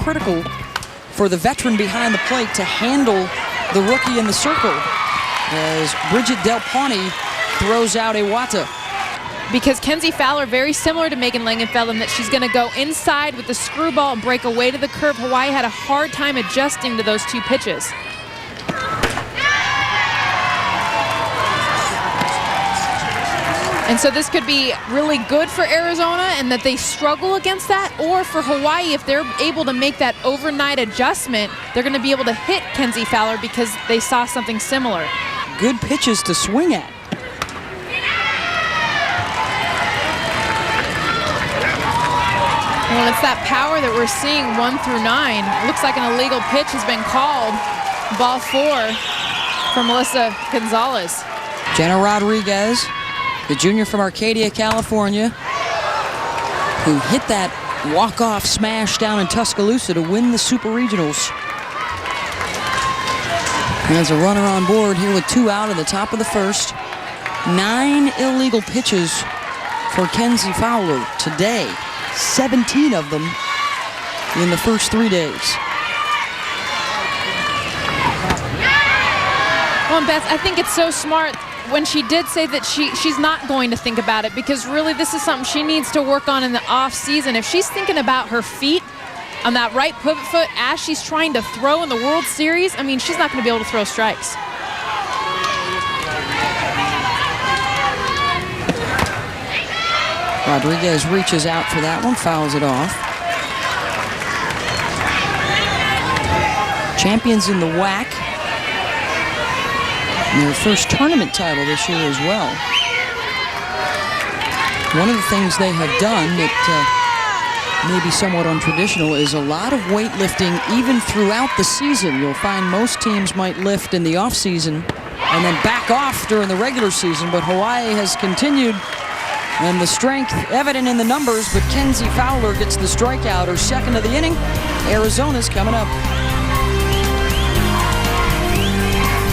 critical for the veteran behind the plate to handle the rookie in the circle as Bridget Del Pawnee throws out Iwata. Because Kenzie Fowler, very similar to Megan Langenfeld, in that she's going to go inside with the screwball and break away to the curve. Hawaii had a hard time adjusting to those two pitches. And so this could be really good for Arizona and that they struggle against that, or for Hawaii, if they're able to make that overnight adjustment, they're going to be able to hit Kenzie Fowler because they saw something similar. Good pitches to swing at. Well, it's that power that we're seeing 1 through 9. It looks like an illegal pitch has been called. Ball 4 for Melissa Gonzalez. Jenna Rodriguez, the junior from Arcadia, California, who hit that walk-off smash down in Tuscaloosa to win the Super Regionals. There's a runner on board here with 2 out in the top of the first. 9 illegal pitches for Kenzie Fowler today. 17 of them in the first 3 days. Well, and Beth, I think it's so smart when she did say that she's not going to think about it, because really this is something she needs to work on in the off season. If she's thinking about her feet on that right pivot foot as she's trying to throw in the World Series, I mean, she's not going to be able to throw strikes. Rodriguez reaches out for that one, fouls it off. Champions in the WAC. And their first tournament title this year as well. One of the things they have done that may be somewhat untraditional is a lot of weightlifting even throughout the season. You'll find most teams might lift in the off season and then back off during the regular season, but Hawaii has continued, and the strength evident in the numbers, but Kenzie Fowler gets the strikeout, her second of the inning. Arizona's coming up.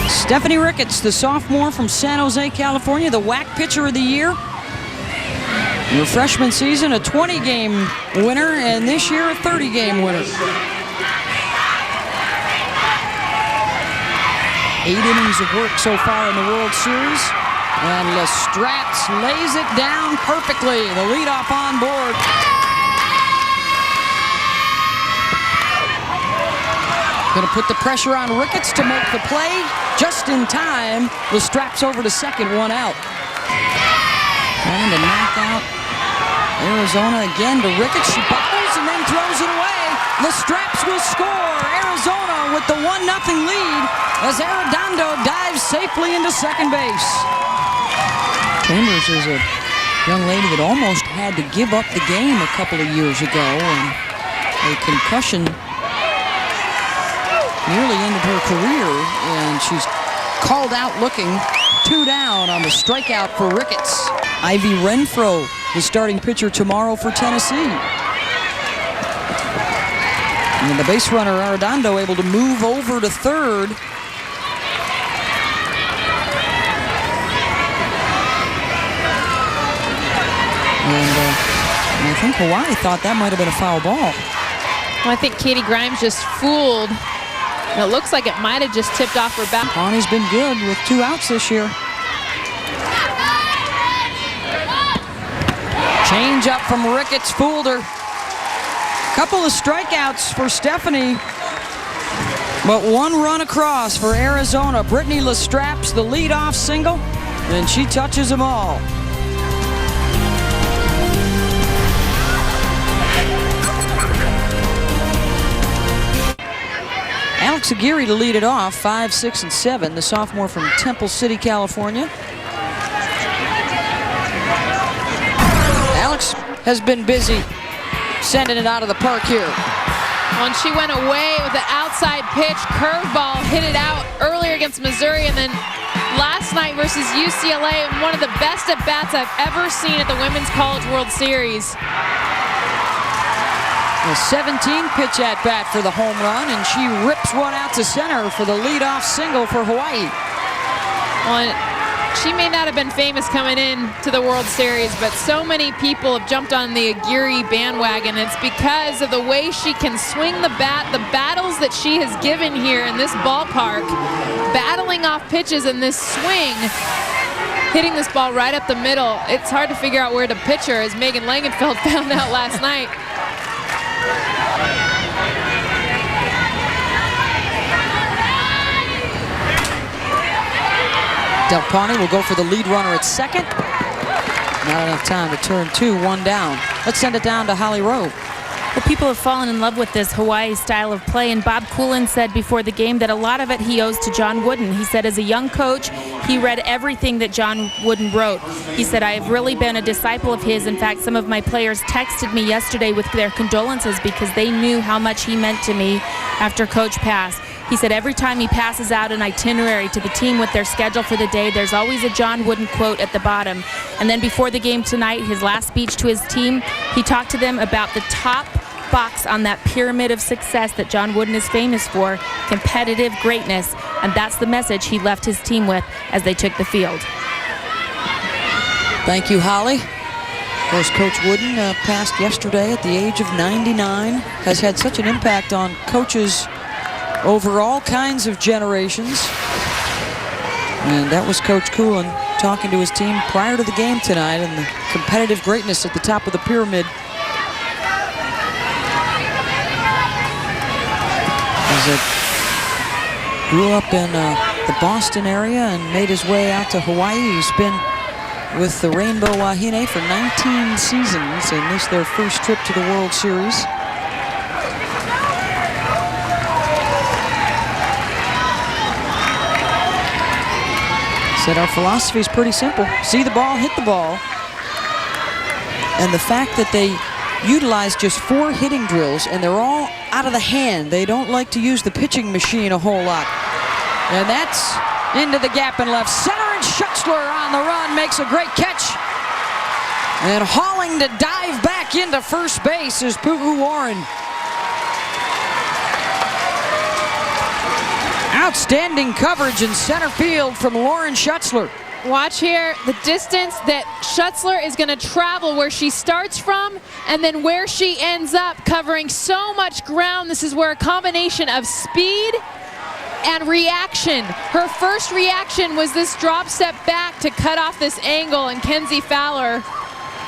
Stephanie Ricketts, the sophomore from San Jose, California, the WAC Pitcher of the Year. In her freshman season, a 20-game winner, and this year a 30-game winner. 8 innings of work so far in the World Series. And Lestraps lays it down perfectly. The leadoff on board. Going to put the pressure on Ricketts to make the play. Just in time. Lestraps over to second, 1 out. Trying to knock out Arizona again to Ricketts. She buckles and then throws it away. Lestraps will score. Arizona with the 1-0 lead as Arredondo dives safely into second base. Chambers is a young lady that almost had to give up the game a couple of years ago, and a concussion nearly ended her career, and she's called out looking. 2 down on the strikeout for Ricketts. Ivy Renfro, the starting pitcher tomorrow for Tennessee. And the base runner Arredondo able to move over to third. And I think Hawaii thought that might have been a foul ball. Well, I think Katie Grimes just fooled. It looks like it might have just tipped off her back. Pawnee's been good with 2 outs this year. Change up from Ricketts, fooled her. Couple of strikeouts for Stephanie, but 1 run across for Arizona. Brittany Lestraps, the leadoff single, and she touches them all. Alex Aguirre to lead it off, 5, 6, and 7, the sophomore from Temple City, California. Alex has been busy sending it out of the park here. When she went away with the outside pitch, curveball, hit it out earlier against Missouri, and then last night versus UCLA, one of the best at-bats I've ever seen at the Women's College World Series. A 17-pitch at-bat for the home run, and she rips one out to center for the leadoff single for Hawaii. Well, she may not have been famous coming in to the World Series, but so many people have jumped on the Aguirre bandwagon. It's because of the way she can swing the bat, the battles that she has given here in this ballpark, battling off pitches in this swing, hitting this ball right up the middle. It's hard to figure out where to pitch her, as Megan Langenfeld found out last night. Del Pawnee will go for the lead runner at second. Not enough time to turn 2-1 down. Let's send it down to Holly Rowe. Well, people have fallen in love with this Hawaii style of play, and Bob Coolin said before the game that a lot of it he owes to John Wooden. He said as a young coach, he read everything that John Wooden wrote. He said, I have really been a disciple of his. In fact, some of my players texted me yesterday with their condolences because they knew how much he meant to me after Coach passed. He said every time he passes out an itinerary to the team with their schedule for the day, there's always a John Wooden quote at the bottom. And then before the game tonight, his last speech to his team, he talked to them about the top box on that pyramid of success that John Wooden is famous for, competitive greatness. And that's the message he left his team with as they took the field. Thank you, Holly. Of course, Coach Wooden passed yesterday at the age of 99. Has had such an impact on coaches over all kinds of generations. And that was Coach Coolin talking to his team prior to the game tonight, and the competitive greatness at the top of the pyramid. As it grew up in the Boston area and made his way out to Hawaii. He's been with the Rainbow Wahine for 19 seasons, and this their first trip to the World Series. Said our philosophy is pretty simple. See the ball, hit the ball. And the fact that they utilize just 4 hitting drills, and they're all out of the hand. They don't like to use the pitching machine a whole lot. And that's into the gap in left center, and Schutzler on the run makes a great catch. And hauling to dive back into first base is Pu'u Warren. Outstanding coverage in center field from Lauren Schutzler. Watch here the distance that Schutzler is going to travel, where she starts from and then where she ends up, covering so much ground. This is where a combination of speed and reaction. Her first reaction was this drop step back to cut off this angle, and Kenzie Fowler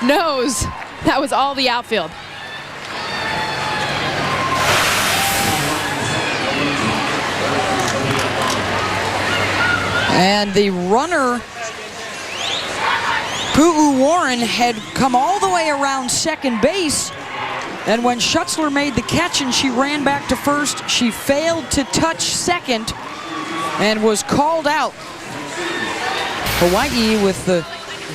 knows that was all the outfield. And the runner, Pu'u Warren, had come all the way around second base. And when Schutzler made the catch and she ran back to first, she failed to touch second and was called out. Hawaii, with the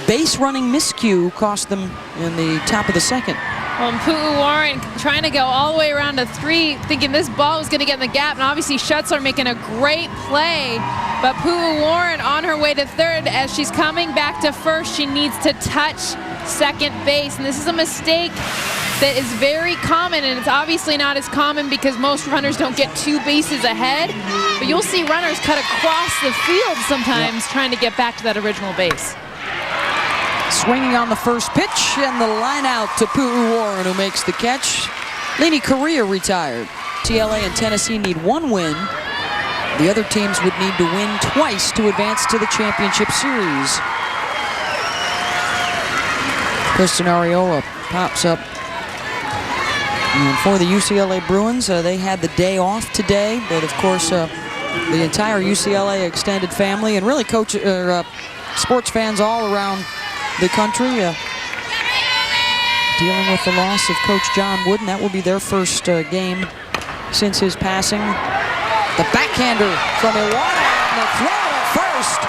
base running miscue, cost them in the top of the second. Well, and Pu'u Warren trying to go all the way around to 3, thinking this ball was going to get in the gap, and obviously Schutzler making a great play. But Pu'u Warren on her way to third. As she's coming back to first, she needs to touch second base. And this is a mistake that is very common, and it's obviously not as common because most runners don't get 2 bases ahead. But you'll see runners cut across the field sometimes trying to get back to that original base. Swinging on the first pitch, and the line out to Pu'u Warren, who makes the catch. Leni Correa retired. UCLA and Tennessee need 1 win. The other teams would need to win twice to advance to the championship series. Kristen Ariola pops up. And for the UCLA Bruins, they had the day off today, but of course the entire UCLA extended family, and really sports fans all around the country dealing with the loss of Coach John Wooden. That will be their first game since his passing. The backhander from Iwata on the throw to first.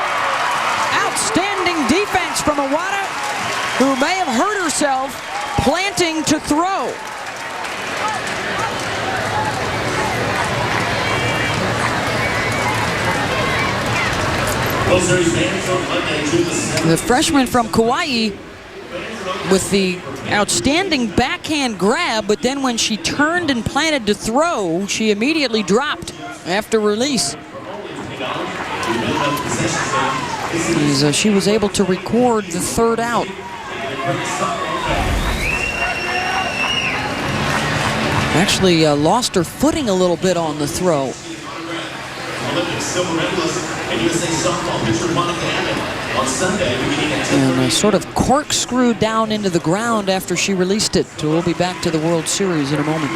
Outstanding defense from Iwata, who may have hurt herself planting to throw. The freshman from Kauai with the outstanding backhand grab, but then when she turned and planted to throw, she immediately dropped after release. She was able to record the third out. Actually lost her footing a little bit on the throw. And sort of corkscrewed down into the ground after she released it. So we'll be back to the World Series in a moment.